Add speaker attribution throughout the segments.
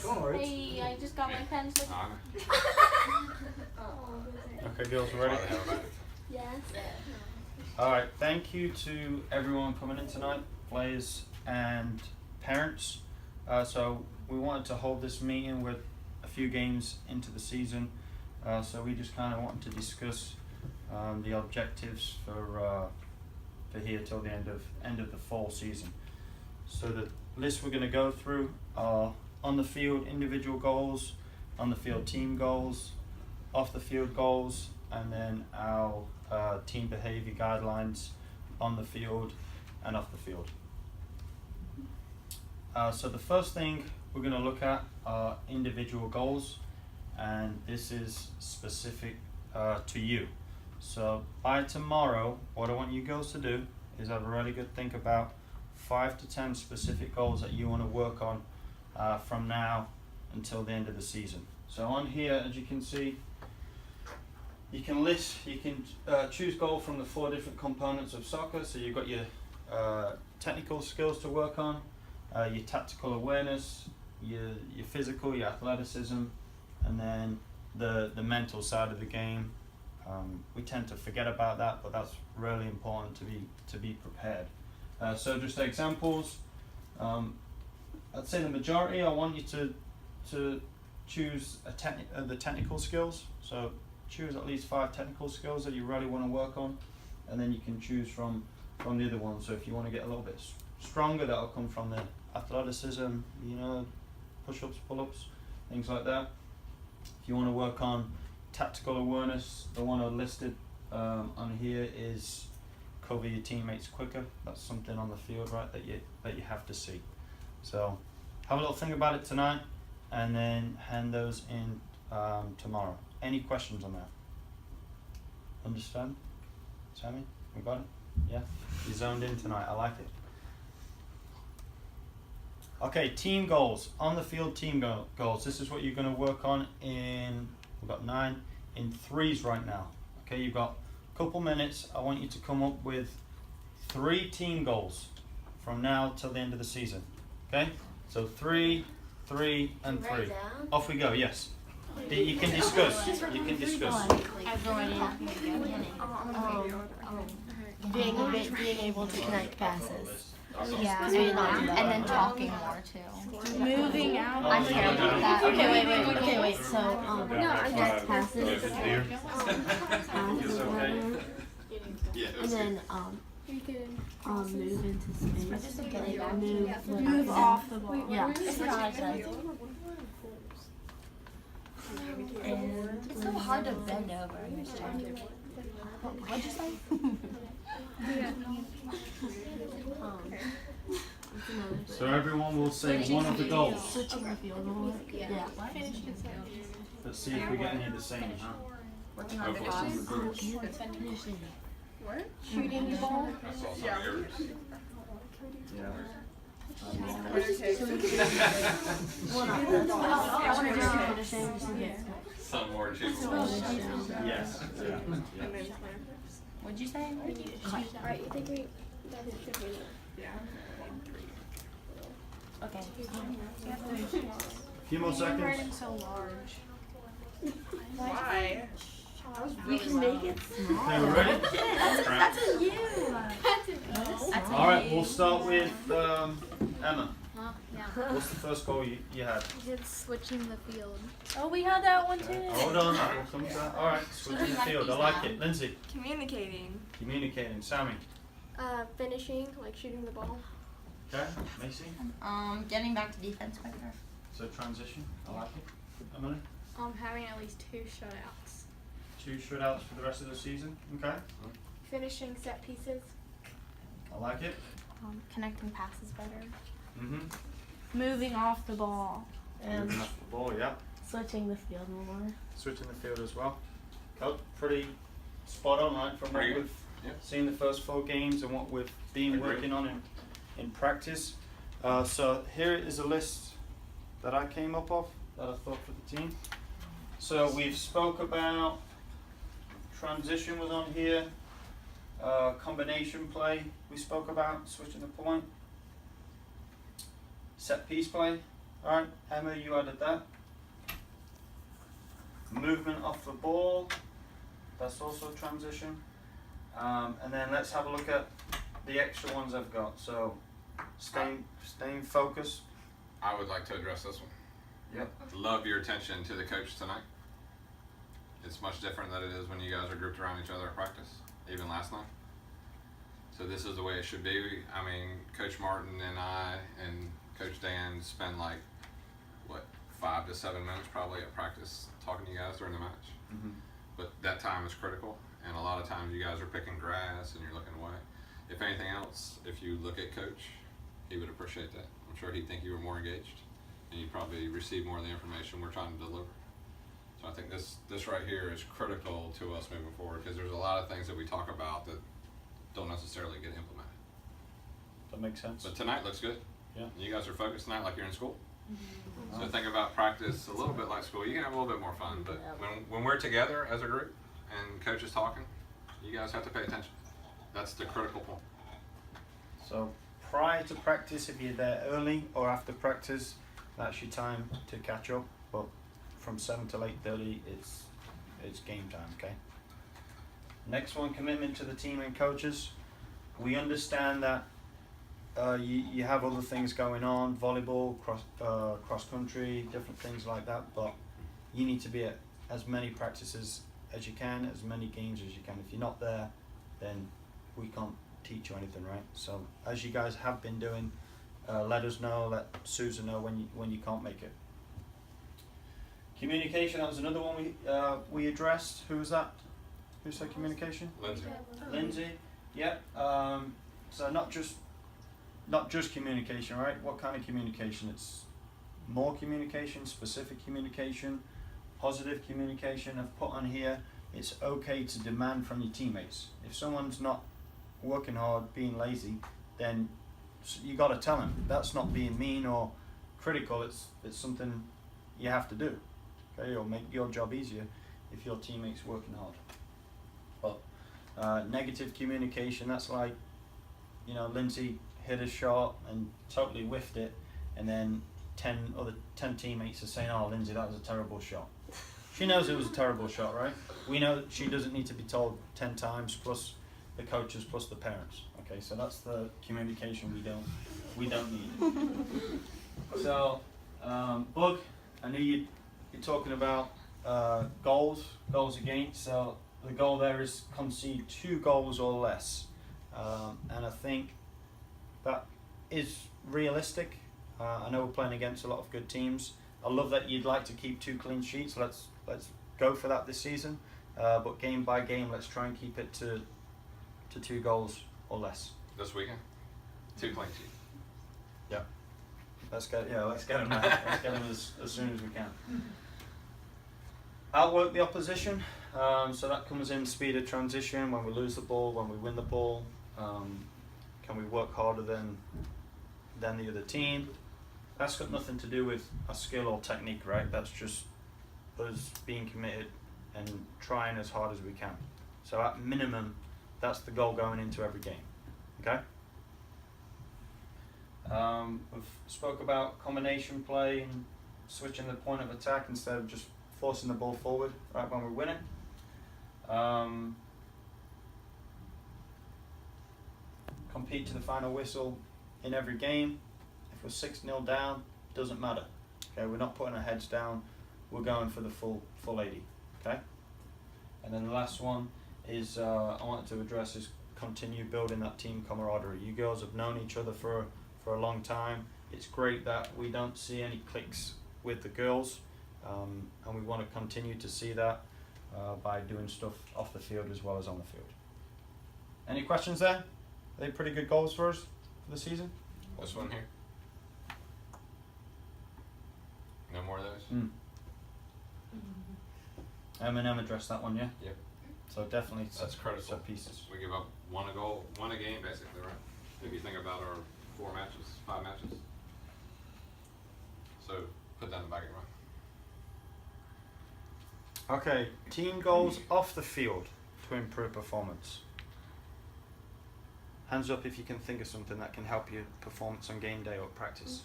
Speaker 1: Hey, I just got my pencil.
Speaker 2: Okay, girls, ready?
Speaker 1: Yes.
Speaker 2: Alright, thank you to everyone coming in tonight, players and parents. So we wanted to hold this meeting with a few games into the season. So we just kind of wanted to discuss the objectives for here till the end of the fall season. So the list we're going to go through are on the field individual goals, on the field team goals, off the field goals, and then our team behavior guidelines on the field and off the field. So the first thing we're going to look at are individual goals, and this is specific to you. So by tomorrow, what I want you girls to do is have a really good think about 5 to 10 specific goals that you want to work on from now until the end of the season. So on here, as you can see, you can choose goal from the 4 different components of soccer. So you've got your technical skills to work on, your tactical awareness, your physical, your athleticism, and then the mental side of the game. We tend to forget about that, but that's really important to be prepared. So just examples. I'd say the majority, I want you to choose the technical skills. So choose at least 5 technical skills that you really want to work on, and then you can choose from the other ones. So if you want to get a little bit stronger, that'll come from the athleticism, push-ups, pull-ups, things like that. If you want to work on tactical awareness, the one I listed on here is cover your teammates quicker. That's something on the field, right, that you have to see. So have a little think about it tonight, and then hand those in tomorrow. Any questions on that? Understand? Sammy, we got it? Yeah? You zoned in tonight, I like it. Okay, team goals. On the field team goals. This is what you're going to work on we've got 9 in 3s right now. Okay, you've got a couple minutes. I want you to come up with 3 team goals from now till the end of the season. Okay, so 3, 3, and 3. Off we go. Yes. You can discuss. You can discuss.
Speaker 3: Being able to connect passes.
Speaker 1: Yeah, and then talking more too.
Speaker 3: Moving out.
Speaker 1: I care about that.
Speaker 3: Okay, wait. So,
Speaker 1: connect
Speaker 3: passes. And then, move into space. Move off the ball. Yeah. And
Speaker 1: It's so hard to bend over.
Speaker 3: what'd you say?
Speaker 2: So everyone will say one of the goals.
Speaker 3: Switching the field goal. Yeah.
Speaker 2: Let's see if we get any of the same, huh?
Speaker 1: Working on the cross.
Speaker 3: Shooting the ball.
Speaker 2: Yeah.
Speaker 4: Some more too.
Speaker 2: Yes. Yeah.
Speaker 1: What'd you say?
Speaker 5: Alright, you think
Speaker 1: Okay.
Speaker 2: A few more seconds.
Speaker 1: So large.
Speaker 5: Why?
Speaker 3: You can make it.
Speaker 2: Okay, we're ready?
Speaker 3: That's a you.
Speaker 2: All right, we'll start with Emma.
Speaker 1: Yeah.
Speaker 2: What's the first goal you had?
Speaker 5: It's switching the field.
Speaker 1: Oh, we had that one too.
Speaker 2: Hold on, we'll come to that. All right, switching the field. I like it. Lindsay,
Speaker 5: Communicating.
Speaker 2: communicating. Sammy.
Speaker 5: Finishing, like shooting the ball.
Speaker 2: Okay, Macy.
Speaker 1: Getting back to defense quicker.
Speaker 2: So transition. I like it. Emily.
Speaker 5: Having at least 2 shutouts.
Speaker 2: 2 shutouts for the rest of the season. Okay.
Speaker 5: Finishing set pieces.
Speaker 2: I like it.
Speaker 1: Connecting passes better.
Speaker 3: Moving off the ball. And
Speaker 2: Moving off the ball, yeah.
Speaker 3: switching the field more.
Speaker 2: Switching the field as well. Oh, pretty spot on, right? From what
Speaker 4: Pretty good.
Speaker 2: we've
Speaker 4: Yeah.
Speaker 2: seen the first 4 games and what we've been working on in practice. So here is a list that I came up of that I thought for the team. So we've spoke about transition was on here. Combination play we spoke about, switching the point. Set piece play, Alright, Emma, you added that. Movement off the ball, that's also transition. And then let's have a look at the extra ones I've got. So, staying focused.
Speaker 4: I would like to address this one.
Speaker 2: Yep.
Speaker 4: Love your attention to the coach tonight. It's much different than it is when you guys are grouped around each other at practice, even last night. So this is the way it should be. I mean, Coach Martin and I and Coach Dan spend like, 5 to 7 minutes probably at practice talking to you guys during the match.
Speaker 2: Mm-hmm.
Speaker 4: But that time is critical, and a lot of times you guys are picking grass and you're looking away. If anything else, if you look at Coach, he would appreciate that. I'm sure he'd think you were more engaged, and you'd probably receive more of the information we're trying to deliver. So I think this right here is critical to us moving forward, because there's a lot of things that we talk about that don't necessarily get implemented.
Speaker 2: That makes sense.
Speaker 4: But tonight looks good.
Speaker 2: Yeah.
Speaker 4: You guys are focused tonight like you're in school. So think about practice a little bit like school. You can have a little bit more fun, but when we're together as a group and coach is talking, you guys have to pay attention. That's the critical point.
Speaker 2: So prior to practice, if you're there early or after practice, that's your time to catch up. But from 7 till 8:30, it's game time. Okay. Next one, commitment to the team and coaches. We understand that you have other things going on, volleyball, cross country, different things like that. But you need to be at as many practices as you can, as many games as you can. If you're not there, then we can't teach you anything, right? So as you guys have been doing, let us know, let Susan know when you can't make it. Communication, that was another one we addressed. Who was that? Who said communication?
Speaker 4: Lindsay.
Speaker 2: Lindsay. Yep. So not just communication, right? What kind of communication? It's more communication, specific communication, positive communication. I've put on here, it's okay to demand from your teammates. If someone's not working hard, being lazy, then you got to tell them. That's not being mean or critical. It's something you have to do. Okay, it'll make your job easier if your teammate's working hard. But negative communication, that's like, Lindsay hit a shot and totally whiffed it, and then 10 teammates are saying, "Oh, Lindsay, that was a terrible shot." She knows it was a terrible shot, right? We know that she doesn't need to be told 10 times, plus the coaches, plus the parents. Okay, so that's the communication we don't need. So, Bug, I knew you're talking about goals against. So the goal there is concede 2 goals or less, and I think that is realistic. I know we're playing against a lot of good teams. I love that you'd like to keep 2 clean sheets. Let's go for that this season. But game by game, let's try and keep it to 2 goals or less.
Speaker 4: This weekend, 2 clean sheets.
Speaker 2: Yeah. Let's get them. Let's get them as soon as we can. Outwork the opposition. So that comes in speed of transition. When we lose the ball, when we win the ball, can we work harder than the other team? That's got nothing to do with a skill or technique, right? That's just us being committed and trying as hard as we can. So at minimum, that's the goal going into every game. Okay? We've spoke about combination play and switching the point of attack instead of just forcing the ball forward right when we're winning. Compete to the final whistle in every game. If we're 6-0 down, doesn't matter. Okay, we're not putting our heads down. We're going for the full 80. Okay. And then the last one is I wanted to address is continue building that team camaraderie. You girls have known each other for a long time. It's great that we don't see any cliques with the girls, and we want to continue to see that by doing stuff off the field as well as on the field. Any questions there? Are they pretty good goals for us for the season?
Speaker 4: This one here. No more of those?
Speaker 2: Eminem addressed that one, yeah?
Speaker 4: Yep.
Speaker 2: So definitely
Speaker 4: That's critical.
Speaker 2: set pieces.
Speaker 4: We give up 1 a game basically, right? If you think about our 5 matches. So put that in the back of your mind.
Speaker 2: Okay, team goals off the field to improve performance. Hands up if you can think of something that can help your performance on game day or practice.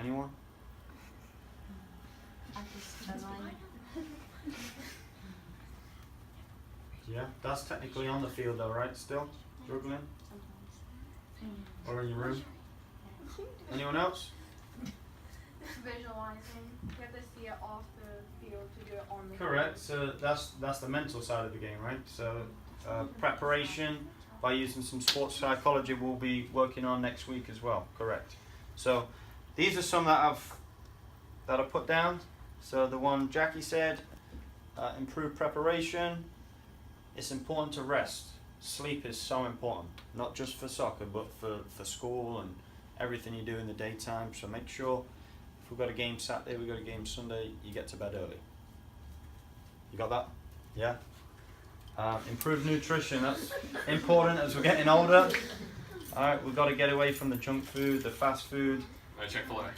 Speaker 2: Anyone? Yeah, that's technically on the field though, right? Still? Struggling? Or in your room? Anyone else?
Speaker 5: Visualizing. You have to see it off the field to do it on the
Speaker 2: Correct. So that's the mental side of the game, right? So preparation by using some sports psychology we'll be working on next week as well. Correct. So these are some that I put down. So the one Jackie said, improve preparation. It's important to rest. Sleep is so important, not just for soccer, but for school and everything you do in the daytime. So make sure if we've got a game Saturday, we've got a game Sunday, you get to bed early. You got that? Yeah? Improve nutrition, that's important as we're getting older. Alright, we've got to get away from the junk food, the fast food.
Speaker 4: No Chick-fil-A.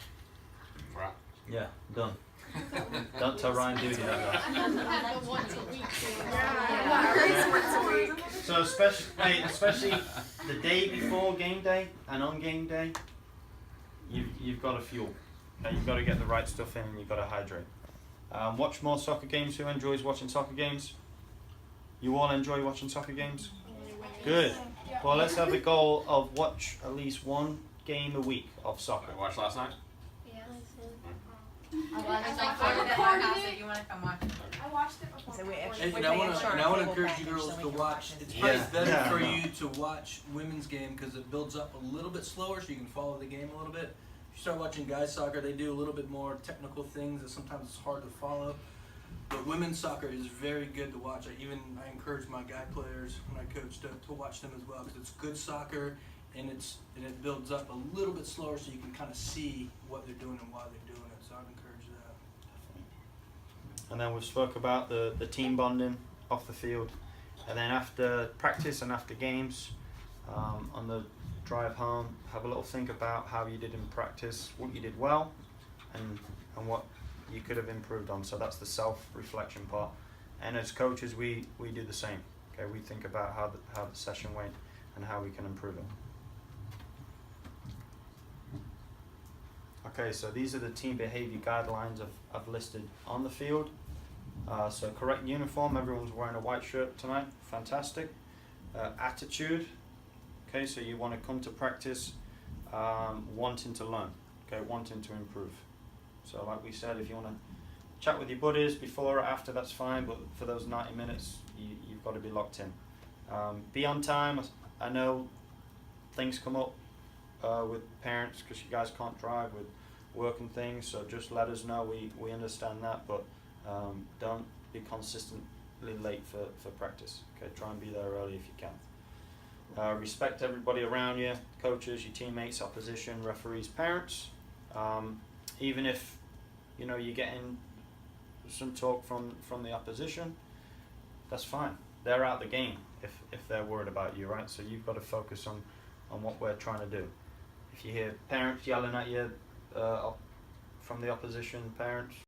Speaker 4: Right.
Speaker 2: Yeah, done. Don't tell Ryan Duty that. So especially the day before game day and on game day, you've got to fuel. Okay? You've got to get the right stuff in and you've got to hydrate. Watch more soccer games. Who enjoys watching soccer games? You all enjoy watching soccer games? Good. Well, let's have the goal of watch at least one game a week of soccer.
Speaker 4: I watched last night.
Speaker 5: I watched it before.
Speaker 6: And I want to encourage you girls to watch. It's probably better for you to watch women's game because it builds up a little bit slower, so you can follow the game a little bit. If you start watching guys soccer, they do a little bit more technical things that sometimes it's hard to follow. But women's soccer is very good to watch. I encourage my guy players when I coach to watch them as well because it's good soccer and it builds up a little bit slower, so you can kind of see what they're doing and why they're doing it. So I'd encourage that.
Speaker 2: And then we've spoke about the team bonding off the field. And then after practice and after games, on the drive home, have a little think about how you did in practice, what you did well, and what you could have improved on. So that's the self-reflection part. And as coaches, we do the same. Okay, we think about how the session went and how we can improve it. Okay, so these are the team behavior guidelines I've listed on the field. So correct uniform, everyone's wearing a white shirt tonight, fantastic. Attitude, okay, so you want to come to practice wanting to learn, okay, wanting to improve. So like we said, if you want to chat with your buddies before or after, that's fine, but for those 90 minutes, you've got to be locked in. Be on time. I know things come up with parents because you guys can't drive with work and things, so just let us know. We understand that, but don't be consistently late for practice. Okay, try and be there early if you can. Respect everybody around you, coaches, your teammates, opposition, referees, parents. Even if you're getting some talk from the opposition, that's fine. They're out the game if they're worried about you, right? So you've got to focus on what we're trying to do. If you hear parents yelling at you from the opposition parents,